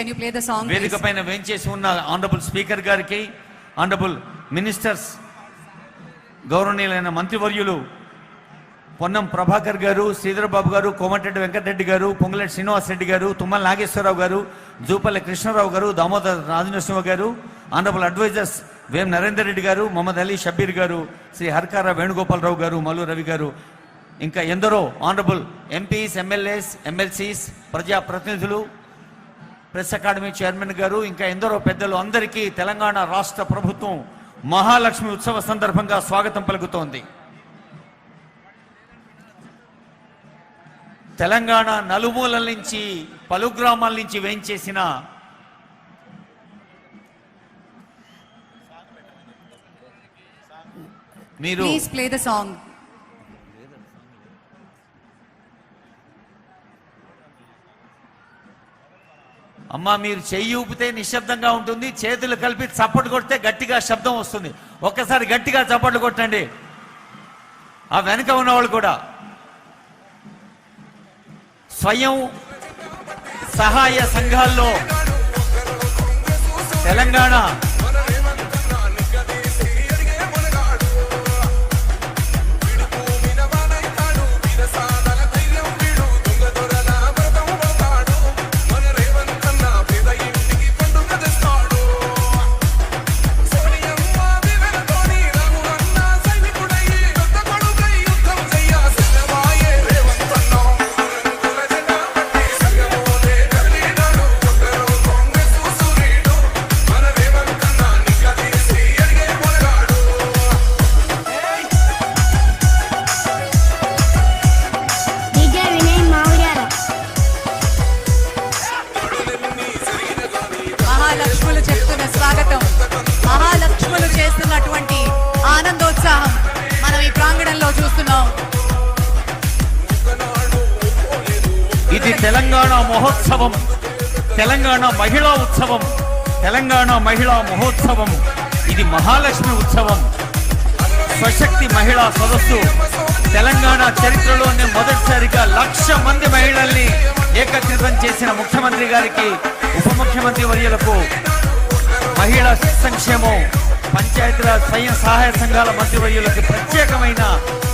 Can you play the song? వేదిక పైన వేంచేసి ఉన్న ఆనరబుల్ స్పీకర్ గారికి, ఆనరబుల్ మినిస్టర్స్, గౌరవనీయులైన మంత్రివర్యులు పొన్నం ప్రభాకర్ గారు, శ్రీధర్ బాబు గారు, కోమటిరెడ్డి వెంకటరెడ్డి గారు, పొంగులేటి శ్రీనివాస్ రెడ్డి గారు, తుమ్మల నాగేశ్వరరావు గారు, జూపల్లి కృష్ణారావు గారు, దామోదర్ రాజనరసింహ గారు, ఆనరబుల్ అడ్వైజర్స్ వేం నరేందర్ రెడ్డి గారు, మొహమ్మద్ అలీ షబీర్ గారు, శ్రీ హర్కార వేణుగోపాలరావు గారు, మల్లు రవి గారు, ఇంకా ఎందరో ఆనరబుల్ ఎంపీస్, ఎమ్మెల్యేస్, ఎమ్మెల్సీస్, ప్రజాప్రతినిధులు, ప్రెస్ అకాడమీ చైర్మన్ గారు, ఇంకా ఎందరో పెద్దలు అందరికీ తెలంగాణ రాష్ట్ర ప్రభుత్వం మహాలక్ష్మి ఉత్సవ సందర్భంగా స్వాగతం పలుకుతోంది. తెలంగాణ నలుమూలల నుంచి, పలు గ్రామాల నుంచి వేయించేసిన మీరు ప్లీజ్ ప్లే ద సాంగ్. అమ్మా, మీరు చెయ్యి ఊపితే నిశ్శబ్దంగా ఉంటుంది, చేతులు కలిపి చప్పట్లు కొడితే గట్టిగా శబ్దం వస్తుంది. ఒక్కసారి గట్టిగా చప్పట్లు కొట్టండి. ఆ వెనుక ఉన్నవాళ్ళు కూడా స్వయం సహాయ సంఘాల్లో తెలంగాణ మహాలక్ష్ములు చెప్తున్న స్వాగతం, మహాలక్ష్ములు చేస్తున్నటువంటి ఆనందోత్సాహం మనం ఈ ప్రాంగణంలో చూస్తున్నాం. ఇది తెలంగాణ మహోత్సవం, తెలంగాణ మహిళా ఉత్సవం, తెలంగాణ మహిళా మహోత్సవం. ఇది మహాలక్ష్మి ఉత్సవం, స్వశక్తి మహిళా సదస్సు. తెలంగాణ చరిత్రలోనే మొదటిసారిగా 1,00,000 మంది మహిళల్ని ఏకత్రితం చేసిన ముఖ్యమంత్రి గారికి, ఉప ముఖ్యమంత్రి వర్యులకు, మహిళా సంక్షేమం, పంచాయతీరాజ్ స్వయం సహాయ సంఘాల మంత్రివర్యులకు ప్రత్యేకమైన